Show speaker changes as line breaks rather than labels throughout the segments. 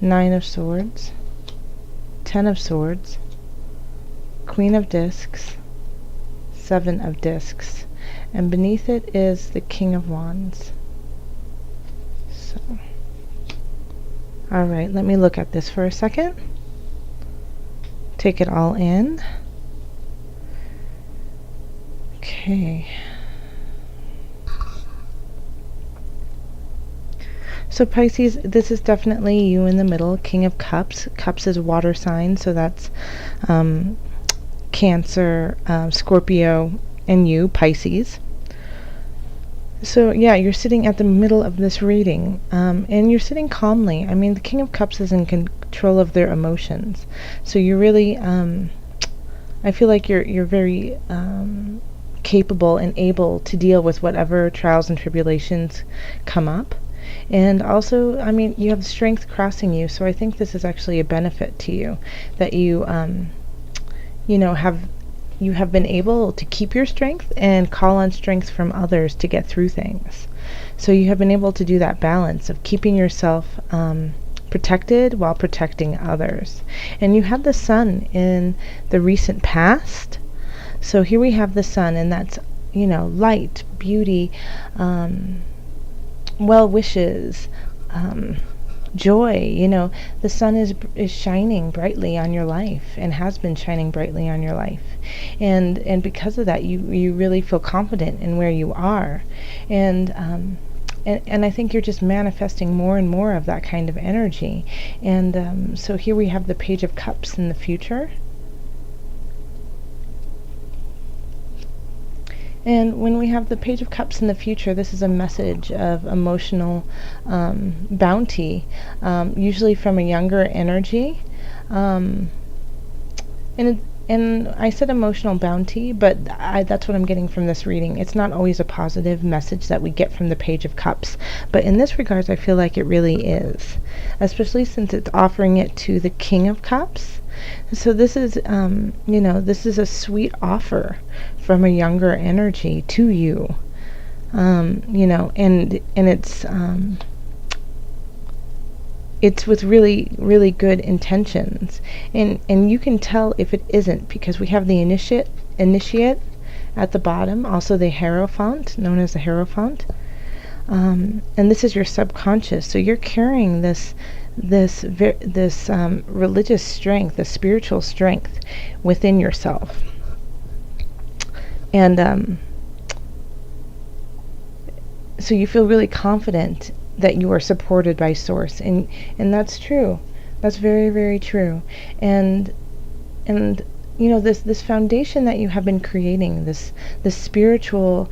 Nine of Swords, Ten of Swords, Queen of Discs, Seven of Discs, and beneath it is the King of Wands. So, alright, let me look at this for a second. Take it all in. Okay. So Pisces, this is definitely you in the middle. King of Cups. Cups is water sign, so that's Cancer, Scorpio, and you, Pisces. So yeah, you're sitting at the middle of this reading, and you're sitting calmly. I mean, the King of Cups is in control of their emotions, so you're really, I feel like you're very capable and able to deal with whatever trials and tribulations come up. And also, I mean, you have strength crossing you, so I think this is actually a benefit to you, that you, you know, have been able to keep your strength and call on strength from others to get through things. So you have been able to do that balance of keeping yourself protected while protecting others. And you have the Sun in the recent past. So here we have the Sun, and that's, you know, light, beauty, well wishes, joy. You know, the Sun is shining brightly on your life, and has been shining brightly on your life, and because of that, you really feel confident in where you are, and I think you're just manifesting more and more of that kind of energy. And so here we have the Page of Cups in the future. And when we have the Page of Cups in the future, this is a message of emotional bounty, usually from a younger energy. And I said emotional bounty, but that's what I'm getting from this reading. It's not always a positive message that we get from the Page of Cups, but in this regards, I feel like it really is, especially since it's offering it to the King of Cups. So this is, you know, this is a sweet offer from a younger energy to you, you know, and it's with really, really good intentions, and you can tell if it isn't, because we have the initiate at the bottom, also the Hierophant, known as the Hierophant, and this is your subconscious. So you're carrying this religious strength, the spiritual strength within yourself, and so you feel really confident that you are supported by Source, and that's true. That's very, very true. And you know, this foundation that you have been creating, this spiritual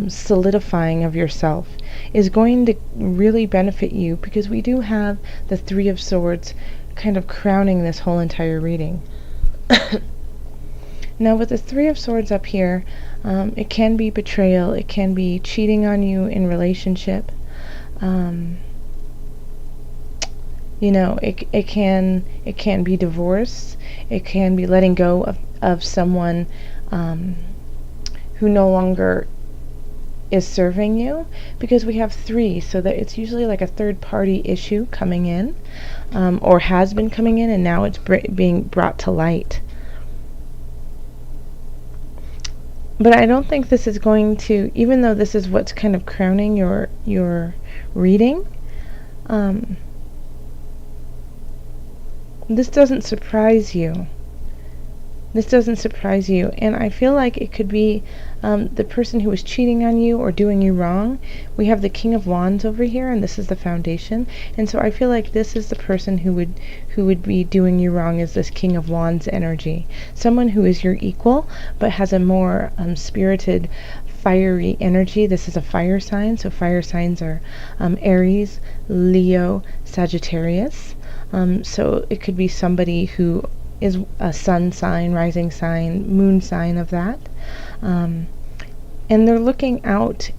solidifying of yourself, is going to really benefit you, because we do have the Three of Swords kind of crowning this whole entire reading. Now with the Three of Swords up here, it can be betrayal, it can be cheating on you in relationship, you know, it can be divorce, it can be letting go of someone who no longer is serving you, because we have three, so that it's usually like a third party issue coming in, or has been coming in, and now it's being brought to light. But I don't think this is going to, even though this is what's kind of crowning your reading, this doesn't surprise you. This doesn't surprise you, and I feel like it could be the person who is cheating on you or doing you wrong. We have the King of Wands over here, and this is the Foundation, and so I feel like this is the person who would be doing you wrong, is this King of Wands energy. Someone who is your equal, but has a more spirited, fiery energy. This is a fire sign, so fire signs are Aries, Leo, Sagittarius. So it could be somebody who is a sun sign, rising sign, moon sign of that. And they're looking out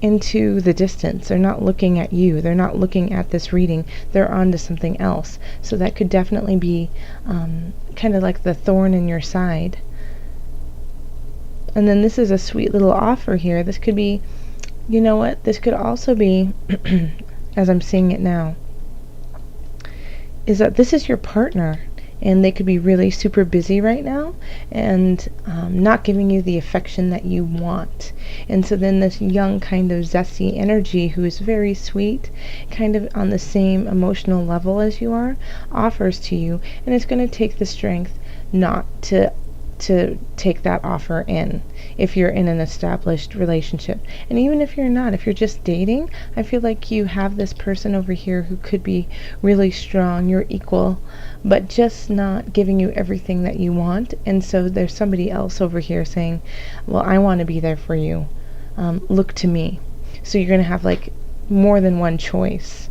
into the distance. They're not looking at you. They're not looking at this reading. They're on to something else. So that could definitely be kind of like the thorn in your side. And then this is a sweet little offer here. This could be, you know what, this could also be, as I'm seeing it now, is that this is your partner, and they could be really super busy right now and not giving you the affection that you want. And so then this young kind of zesty energy who is very sweet, kind of on the same emotional level as you are, offers to you, and it's going to take the strength not to take that offer in if you're in an established relationship. And even if you're not, if you're just dating, I feel like you have this person over here who could be really strong, you're equal, but just not giving you everything that you want. And so there's somebody else over here saying, well, I want to be there for you, look to me. So you're going to have like more than one choice.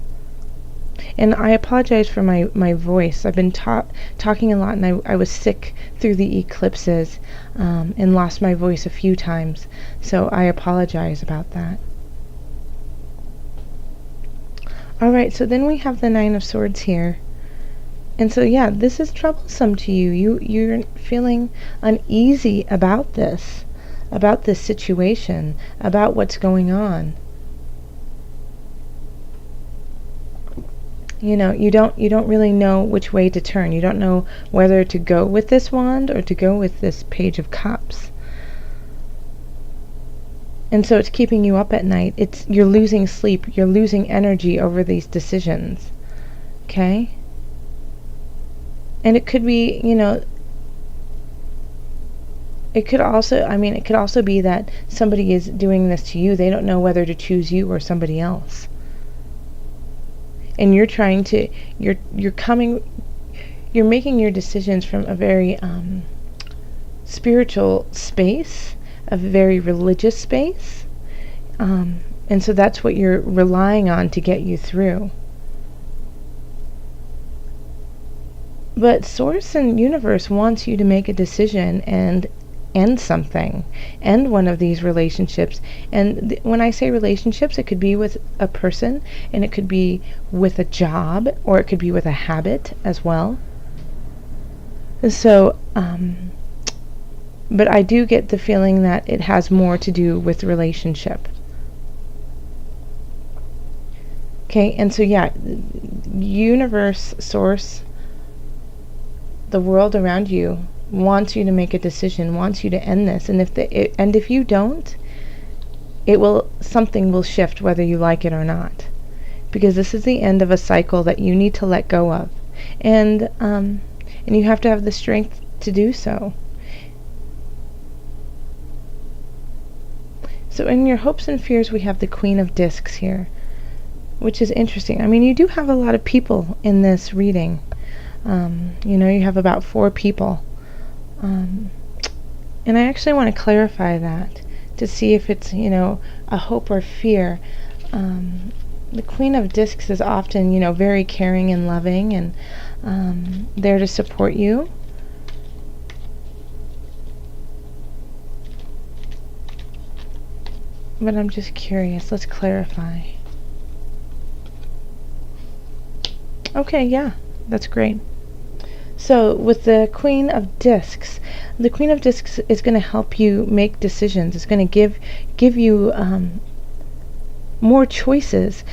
And I apologize for my voice. I've been talking a lot, and I was sick through the eclipses and lost my voice a few times. So I apologize about that. Alright, so then we have the Nine of Swords here. And so yeah, this is troublesome to you. You're feeling uneasy about this situation, about what's going on. You know, you don't really know which way to turn. You don't know whether to go with this wand or to go with this Page of Cups. And so it's keeping you up at night. You're losing sleep, you're losing energy over these decisions. Okay? And it could be, you know, it could also be that somebody is doing this to you. They don't know whether to choose you or somebody else. And you're making your decisions from a very spiritual space, a very religious space, and so that's what you're relying on to get you through. But Source and Universe wants you to make a decision and end something, end one of these relationships. And when I say relationships, it could be with a person, and it could be with a job, or it could be with a habit as well. So but I do get the feeling that it has more to do with relationship. Okay, and so yeah, Universe, Source, the world around you wants you to make a decision, wants you to end this, and if you don't, something will shift whether you like it or not, because this is the end of a cycle that you need to let go of, and you have to have the strength to do so. So in your hopes and fears, we have the Queen of Discs here, which is interesting. I mean, you do have a lot of people in this reading. You know, you have about 4 people. And I actually want to clarify that to see if it's, you know, a hope or fear. The Queen of Discs is often, you know, very caring and loving and there to support you. But I'm just curious. Let's clarify. Okay, yeah, that's great. So with the Queen of Discs is going to help you make decisions. It's going to give you more choices.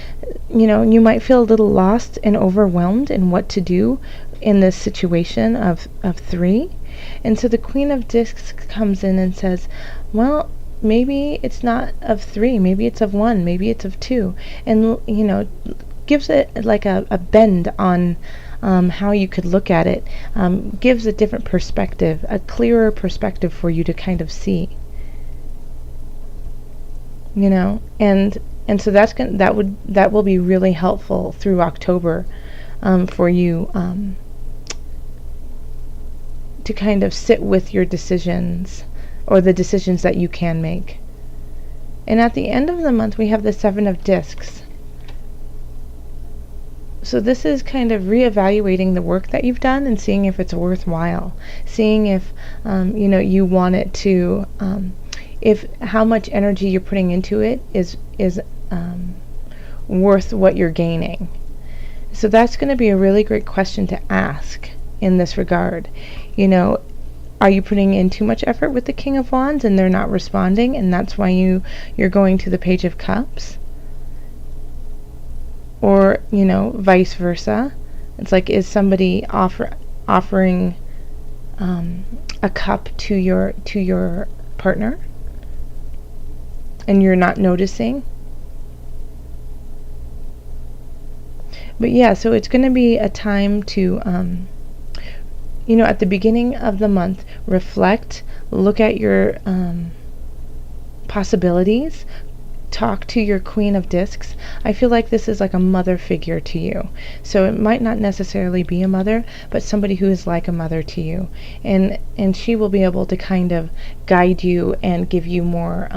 You know, you might feel a little lost and overwhelmed in what to do in this situation of 3. And so the Queen of Discs comes in and says, well, maybe it's not of 3, maybe it's of 1, maybe it's of 2. And, you know, gives it like a bend on how you could look at it, gives a different perspective, a clearer perspective for you to kind of see. You know, and so that will be really helpful through October for you to kind of sit with your decisions, or the decisions that you can make. And at the end of the month, we have the 7 of Discs. So this is kind of reevaluating the work that you've done and seeing if it's worthwhile, seeing if you know, you want it to, if how much energy you're putting into it is worth what you're gaining. So that's going to be a really great question to ask in this regard. You know, are you putting in too much effort with the King of Wands and they're not responding, and that's why you're going to the Page of Cups? Or, you know, vice versa. It's like, is somebody offering a cup to your partner and you're not noticing? But yeah, so it's going to be a time to, at the beginning of the month, reflect, look at your possibilities, talk to your Queen of Discs. I feel like this is like a mother figure to you. So it might not necessarily be a mother, but somebody who is like a mother to you. And she will be able to kind of guide you and give you more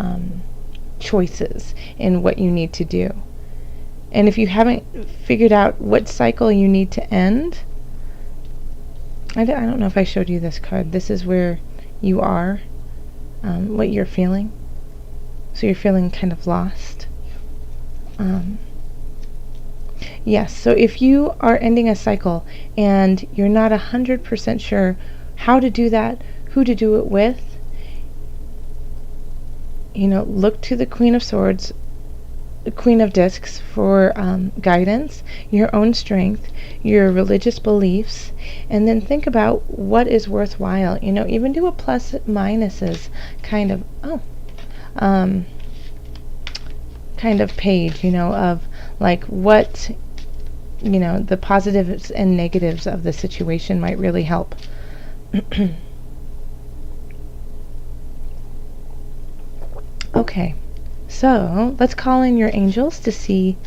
choices in what you need to do. And if you haven't figured out what cycle you need to end, I don't know if I showed you this card. This is where you are, what you're feeling. So you're feeling kind of lost. Yes, so if you are ending a cycle and you're not 100% sure how to do that, who to do it with, look to the Queen of Swords, Queen of Discs for guidance, your own strength, your religious beliefs, and then think about what is worthwhile. Even do a plus minuses kind of page, of like what the positives and negatives of the situation might really help. Okay. So let's call in your angels to see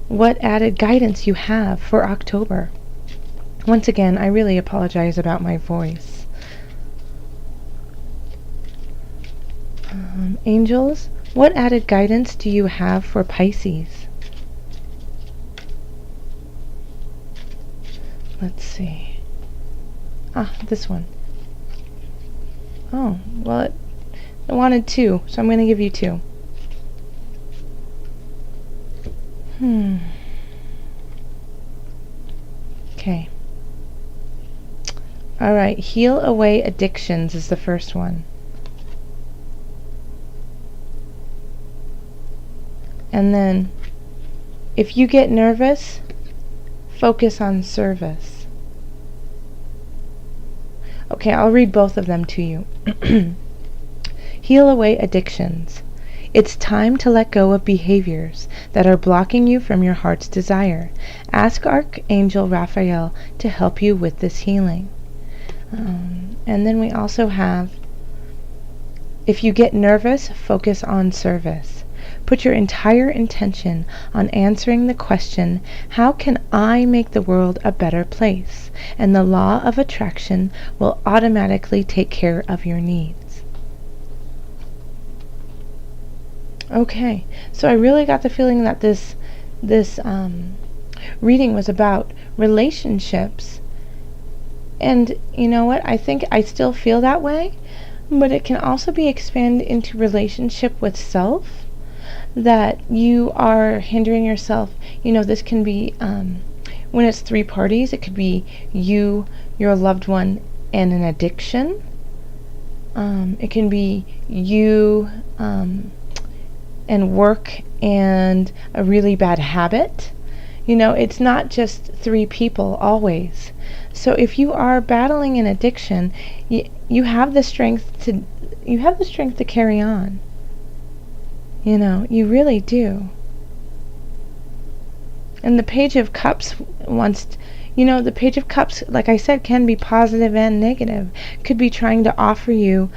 what added guidance you have for October. Once again, I really apologize about my voice. Angels, what added guidance do you have for Pisces? Let's see. This one. Oh, well, I wanted 2, so I'm going to give you 2. Okay. All right, heal away addictions is the first one. And then, if you get nervous, focus on service. Okay, I'll read both of them to you. Heal away addictions. It's time to let go of behaviors that are blocking you from your heart's desire. Ask Archangel Raphael to help you with this healing. And then we also have, if you get nervous, focus on service. Put your entire intention on answering the question, how can I make the world a better place? And the law of attraction will automatically take care of your needs. Okay, so I really got the feeling that this reading was about relationships. And you know what? I think I still feel that way, but it can also be expanded into relationship with self. That you are hindering yourself. This can be, when it's 3 parties, it could be you, your loved one, and an addiction. It can be you and work and a really bad habit. It's not just 3 people always. So if you are battling an addiction, you have the strength to carry on. You really do. And the Page of Cups the Page of Cups, like I said, can be positive and negative. Could be trying to offer you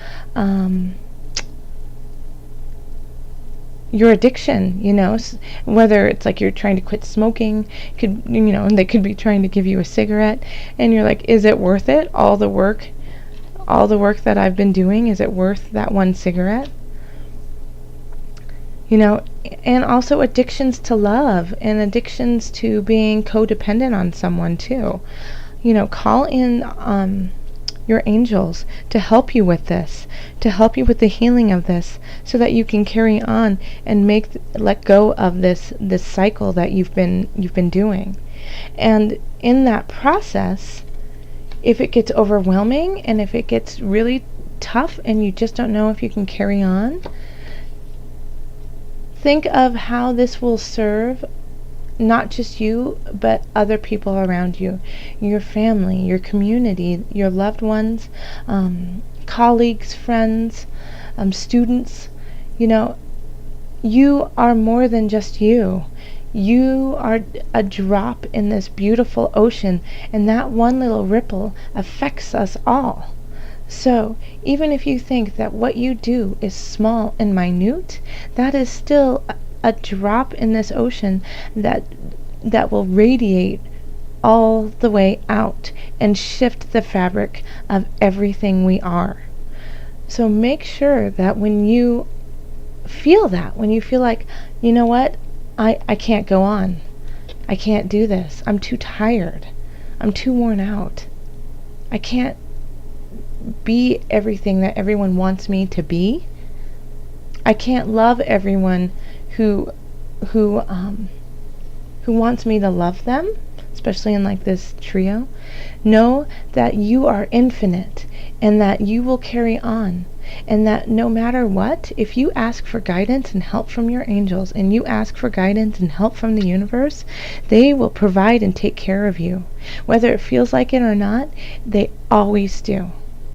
your addiction, whether it's like you're trying to quit smoking, and they could be trying to give you a cigarette, and you're like, is it worth it? All the work that I've been doing, is it worth that one cigarette? And also addictions to love and addictions to being codependent on someone too. Call in your angels to help you with this, to help you with the healing of this, so that you can carry on and let go of this cycle that you've been doing. And in that process, if it gets overwhelming and if it gets really tough and you just don't know if you can carry on, think of how this will serve not just you, but other people around you, your family, your community, your loved ones, colleagues, friends, students. You know, you are more than just you. You are a drop in this beautiful ocean, and that one little ripple affects us all. So, even if you think that what you do is small and minute, that is still a drop in this ocean that will radiate all the way out and shift the fabric of everything we are. So make sure that when you feel that, when you feel like, you know what, I can't go on. I can't do this. I'm too tired. I'm too worn out. I can't be everything that everyone wants me to be. I can't love everyone who who um who wants me to love them, especially in like this trio. Know that you are infinite and that you will carry on, and that no matter what, if you ask for guidance and help from your angels and you ask for guidance and help from the universe, they will provide and take care of you. Whether it feels like it or not, they always do.